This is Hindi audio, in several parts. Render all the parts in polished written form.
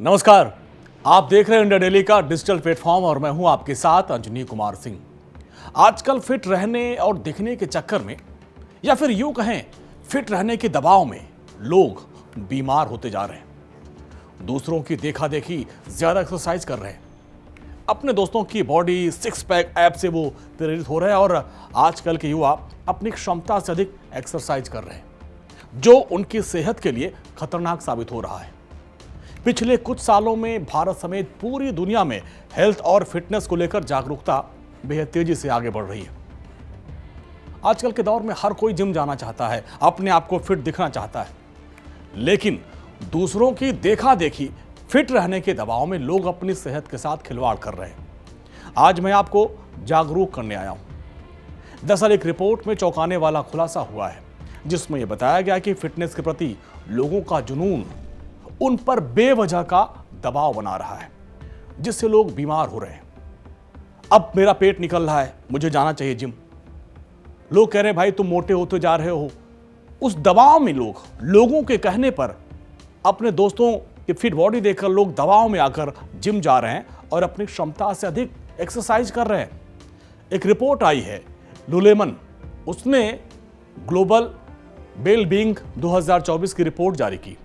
नमस्कार, आप देख रहे हैं इंडिया डेली का डिजिटल प्लेटफॉर्म और मैं हूं आपके साथ अंजनी कुमार सिंह। आजकल फिट रहने और दिखने के चक्कर में या फिर यूं कहें फिट रहने के दबाव में लोग बीमार होते जा रहे हैं। दूसरों की देखा देखी ज्यादा एक्सरसाइज कर रहे हैं, अपने दोस्तों की बॉडी सिक्स पैक ऐप से वो प्रेरित हो रहे हैं और आजकल के युवा अपनी क्षमता से अधिक एक्सरसाइज कर रहे हैं, जो उनकी सेहत के लिए खतरनाक साबित हो रहा है। पिछले कुछ सालों में भारत समेत पूरी दुनिया में हेल्थ और फिटनेस को लेकर जागरूकता बेहद तेजी से आगे बढ़ रही है। आजकल के दौर में हर कोई जिम जाना चाहता है, अपने आप को फिट दिखना चाहता है, लेकिन दूसरों की देखा देखी फिट रहने के दबाव में लोग अपनी सेहत के साथ खिलवाड़ कर रहे हैं। आज मैं आपको जागरूक करने आया हूं। दरअसल एक रिपोर्ट में चौंकाने वाला खुलासा हुआ है, जिसमें यह बताया गया कि फिटनेस के प्रति लोगों का जुनून उन पर बेवजह का दबाव बना रहा है, जिससे लोग बीमार हो रहे हैं। अब मेरा पेट निकल रहा है, मुझे जाना चाहिए जिम। लोग कह रहे हैं भाई तुम मोटे होते जा रहे हो। उस दबाव में लोगों के कहने पर अपने दोस्तों की फिट बॉडी देखकर लोग दबाव में आकर जिम जा रहे हैं और अपनी क्षमता से अधिक एक्सरसाइज कर रहे हैं। एक रिपोर्ट आई है लुलेमन, उसने ग्लोबल वेलबींग 2024 की रिपोर्ट जारी की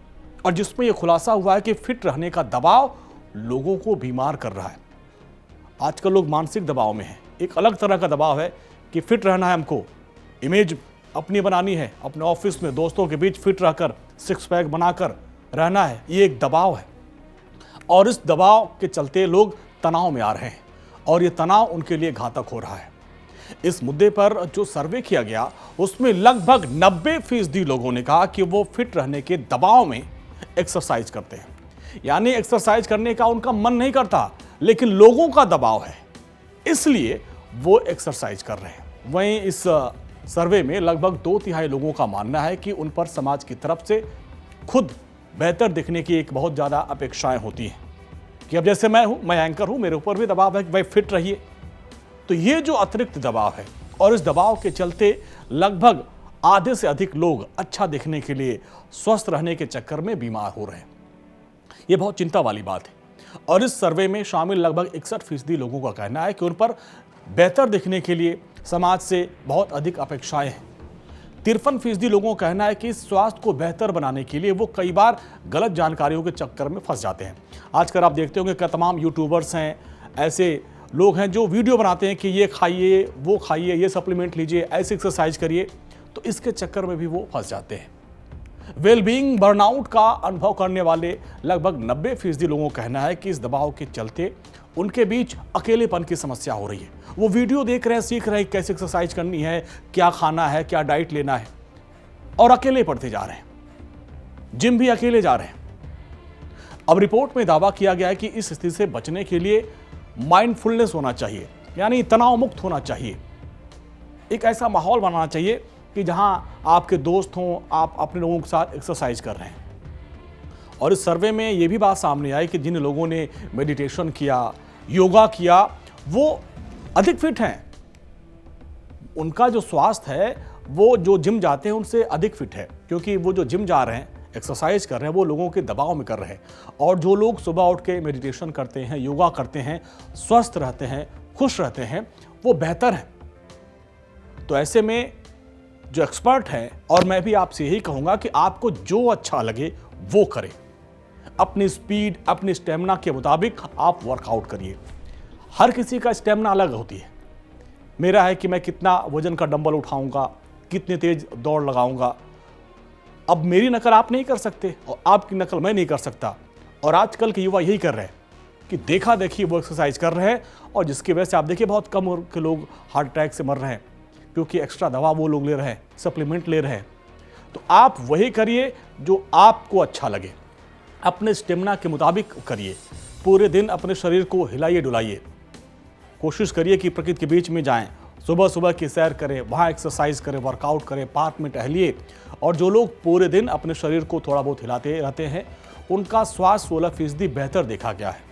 और जिसमें यह खुलासा हुआ है कि फिट रहने का दबाव लोगों को बीमार कर रहा है। आजकल लोग मानसिक दबाव में हैं। एक अलग तरह का दबाव है कि फिट रहना है, हमको इमेज अपनी बनानी है, अपने ऑफिस में दोस्तों के बीच फिट रहकर सिक्स पैक बनाकर रहना है। ये एक दबाव है और इस दबाव के चलते लोग तनाव में आ रहे हैं और ये तनाव उनके लिए घातक हो रहा है। इस मुद्दे पर जो सर्वे किया गया उसमें लगभग 90% लोगों ने कहा कि वो फिट रहने के दबाव में एक्सरसाइज करते हैं, यानी एक्सरसाइज करने का उनका मन नहीं करता, लेकिन लोगों का दबाव है, इसलिए वो एक्सरसाइज कर रहे हैं। वहीं इस सर्वे में लगभग 2/3 लोगों का मानना है कि उन पर समाज की तरफ से खुद बेहतर दिखने की एक बहुत ज़्यादा अपेक्षाएं होती हैं कि अब जैसे मैं एंकर हूं, मेरे ऊपर भी दबाव है कि भाई फिट रहिए। तो ये जो अतिरिक्त दबाव है और इस दबाव के चलते लगभग आधे से अधिक लोग अच्छा दिखने के लिए स्वस्थ रहने के चक्कर में बीमार हो रहे हैं। यह बहुत चिंता वाली बात है और इस सर्वे में शामिल लगभग 61% लोगों का कहना है कि उन पर बेहतर दिखने के लिए समाज से बहुत अधिक अपेक्षाएं हैं। 53% लोगों का कहना है कि स्वास्थ्य को बेहतर बनाने के लिए वो कई बार गलत जानकारियों के चक्कर में फंस जाते हैं। आजकल आप देखते होंगे कि तमाम यूट्यूबर्स हैं, ऐसे लोग हैं जो वीडियो बनाते हैं कि ये खाइए, वो खाइए, ये सप्लीमेंट लीजिए, ऐसे एक्सरसाइज करिए, तो इसके चक्कर में भी वो फंस जाते हैं। वेलबींग बर्नआउट का अनुभव करने वाले लगभग 90% लोगों का कहना है कि इस दबाव के चलते उनके बीच अकेलेपन की समस्या हो रही है। वो वीडियो देख रहे हैं, सीख रहे हैं कैसे एक्सरसाइज करनी है, क्या खाना है, क्या डाइट लेना है, और अकेले पड़ते जा रहे हैं, जिम भी अकेले जा रहे हैं। अब रिपोर्ट में दावा किया गया है कि इस स्थिति से बचने के लिए माइंडफुलनेस होना चाहिए, यानी तनाव मुक्त होना चाहिए। एक ऐसा माहौल बनाना चाहिए कि जहां आपके दोस्त हों, आप अपने लोगों के साथ एक्सरसाइज कर रहे हैं। और इस सर्वे में यह भी बात सामने आई कि जिन लोगों ने मेडिटेशन किया, योगा किया, वो अधिक फिट हैं। उनका जो स्वास्थ्य है वो जो जिम जाते हैं उनसे अधिक फिट है, क्योंकि वो जो जिम जा रहे हैं, एक्सरसाइज कर रहे हैं, वो लोगों के दबाव में कर रहे हैं। और जो लोग सुबह उठ के मेडिटेशन करते हैं, योगा करते हैं, स्वस्थ रहते हैं, खुश रहते हैं, वो बेहतर है। तो ऐसे में जो एक्सपर्ट हैं, और मैं भी आपसे यही कहूंगा कि आपको जो अच्छा लगे वो करें। अपनी स्पीड, अपनी स्टेमिना के मुताबिक आप वर्कआउट करिए। हर किसी का स्टेमिना अलग होती है। मेरा है कि मैं कितना वजन का डंबल उठाऊंगा, कितनी तेज दौड़ लगाऊंगा। अब मेरी नकल आप नहीं कर सकते और आपकी नकल मैं नहीं कर सकता। और आजकल के युवा यही कर रहे हैं कि देखा देखी वो एक्सरसाइज कर रहे हैं, और जिसकी वजह से आप देखिए बहुत कम उम्र के लोग हार्ट अटैक से मर रहे हैं, क्योंकि एक्स्ट्रा दवा वो लोग ले रहे हैं, सप्लीमेंट ले रहे हैं। तो आप वही करिए जो आपको अच्छा लगे, अपने स्टेमिना के मुताबिक करिए। पूरे दिन अपने शरीर को हिलाइए डुलाइए, कोशिश करिए कि प्रकृति के बीच में जाएं, सुबह सुबह की सैर करें, वहाँ एक्सरसाइज करें, वर्कआउट करें, पार्क में टहलिए। और जो लोग पूरे दिन अपने शरीर को थोड़ा बहुत हिलाते रहते हैं, उनका स्वास्थ्य 16% बेहतर देखा गया है।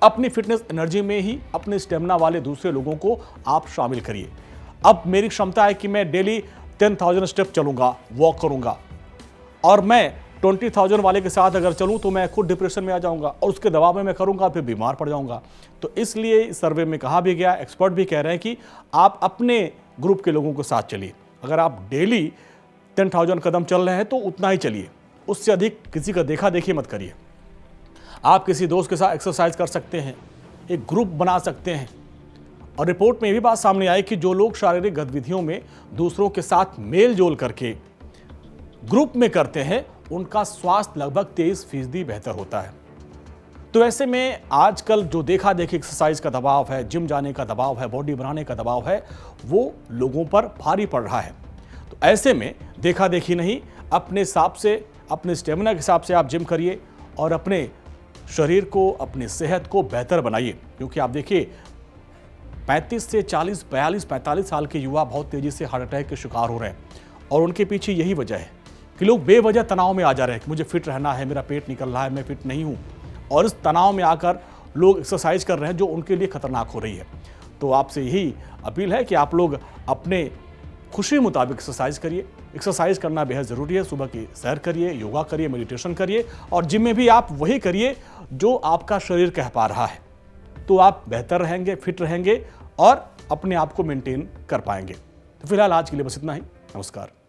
अपनी फिटनेस एनर्जी में ही अपने स्टेमिना वाले दूसरे लोगों को आप शामिल करिए। अब मेरी क्षमता है कि मैं डेली 10,000 स्टेप चलूंगा, वॉक करूंगा, और मैं 20,000 वाले के साथ अगर चलूं तो मैं खुद डिप्रेशन में आ जाऊंगा और उसके दबाव में मैं करूंगा फिर बीमार पड़ जाऊंगा। तो इसलिए इस सर्वे में कहा भी गया, एक्सपर्ट भी कह रहे हैं कि आप अपने ग्रुप के लोगों के साथ चलिए। अगर आप डेली 10,000 कदम चल रहे हैं तो उतना ही चलिए, उससे अधिक किसी का देखा देखी मत करिए। आप किसी दोस्त के साथ एक्सरसाइज कर सकते हैं, एक ग्रुप बना सकते हैं। और रिपोर्ट में भी बात सामने आई कि जो लोग शारीरिक गतिविधियों में दूसरों के साथ मेल जोल करके ग्रुप में करते हैं उनका स्वास्थ्य लगभग 23% बेहतर होता है। तो ऐसे में आजकल जो देखा देखी एक्सरसाइज का दबाव है, जिम जाने का दबाव है, बॉडी बनाने का दबाव है, वो लोगों पर भारी पड़ रहा है। तो ऐसे में देखा देखी नहीं, अपने हिसाब से, अपने स्टेमिना के हिसाब से आप जिम करिए और अपने शरीर को, अपनी सेहत को बेहतर बनाइए। क्योंकि आप देखिए 35 से 40, 42, 45 साल के युवा बहुत तेजी से हार्ट अटैक के शिकार हो रहे हैं और उनके पीछे यही वजह है कि लोग बेवजह तनाव में आ जा रहे हैं कि मुझे फिट रहना है, मेरा पेट निकल रहा है, मैं फिट नहीं हूं। और इस तनाव में आकर लोग एक्सरसाइज कर रहे हैं जो उनके लिए खतरनाक हो रही है। तो आपसे यही अपील है कि आप लोग अपने खुशी मुताबिक एक्सरसाइज करिए। एक्सरसाइज करना बेहद ज़रूरी है। सुबह की सैर करिए, योगा करिए, मेडिटेशन करिए और जिम में भी आप वही करिए जो आपका शरीर कह पा रहा है। तो आप बेहतर रहेंगे, फिट रहेंगे और अपने आप को मेंटेन कर पाएंगे। तो फिलहाल आज के लिए बस इतना ही। नमस्कार।